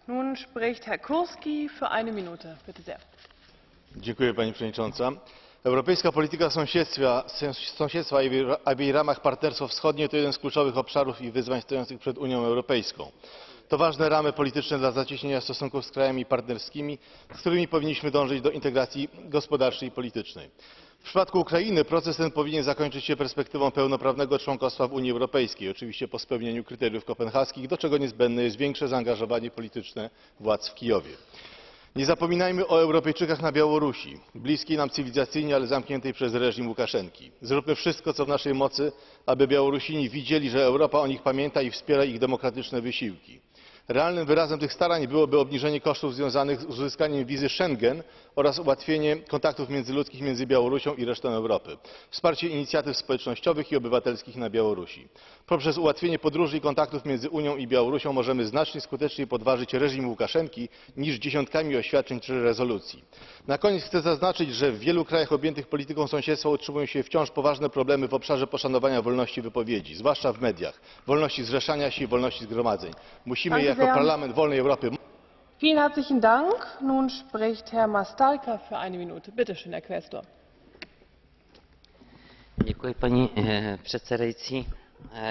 Nun spricht Herr Kurski für eine Minute. Bitte sehr. Pani Przewodnicząca! Europejska polityka sąsiedztwa a w jej ramach partnerstwo wschodnie to jeden z kluczowych obszarów i wyzwań stojących przed Unią Europejską. To ważne ramy polityczne dla zacieśnienia stosunków z krajami partnerskimi, z którymi powinniśmy dążyć do integracji gospodarczej i politycznej. W przypadku Ukrainy proces ten powinien zakończyć się perspektywą pełnoprawnego członkostwa w Unii Europejskiej, oczywiście po spełnieniu kryteriów kopenhaskich, do czego niezbędne jest większe zaangażowanie polityczne władz w Kijowie. Nie zapominajmy o Europejczykach na Białorusi, bliskiej nam cywilizacyjnie, ale zamkniętej przez reżim Łukaszenki. Zróbmy wszystko, co w naszej mocy, aby Białorusini widzieli, że Europa o nich pamięta i wspiera ich demokratyczne wysiłki. Realnym wyrazem tych starań byłoby obniżenie kosztów związanych z uzyskaniem wizy Schengen oraz ułatwienie kontaktów międzyludzkich między Białorusią i resztą Europy, wsparcie inicjatyw społecznościowych i obywatelskich na Białorusi. Poprzez ułatwienie podróży i kontaktów między Unią i Białorusią możemy znacznie skuteczniej podważyć reżim Łukaszenki niż dziesiątkami oświadczeń czy rezolucji. Na koniec chcę zaznaczyć, że w wielu krajach objętych polityką sąsiedztwa utrzymują się wciąż poważne problemy w obszarze poszanowania wolności wypowiedzi, zwłaszcza w mediach, wolności zrzeszania się i wolności zgromadzeń. Musimy jako Parlament Wolnej Europy. Vielen herzlichen Dank. Nun spricht Herr Mastalka für eine Minute. Bitte schön, Herr Quästor. Děkuji, paní předsedající.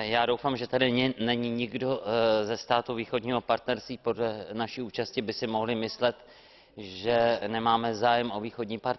Já doufám, že tady není nikdo ze států východního partnerství. Podle naší účasti by si mohli myslet, že nemáme zájem o východní partnerství.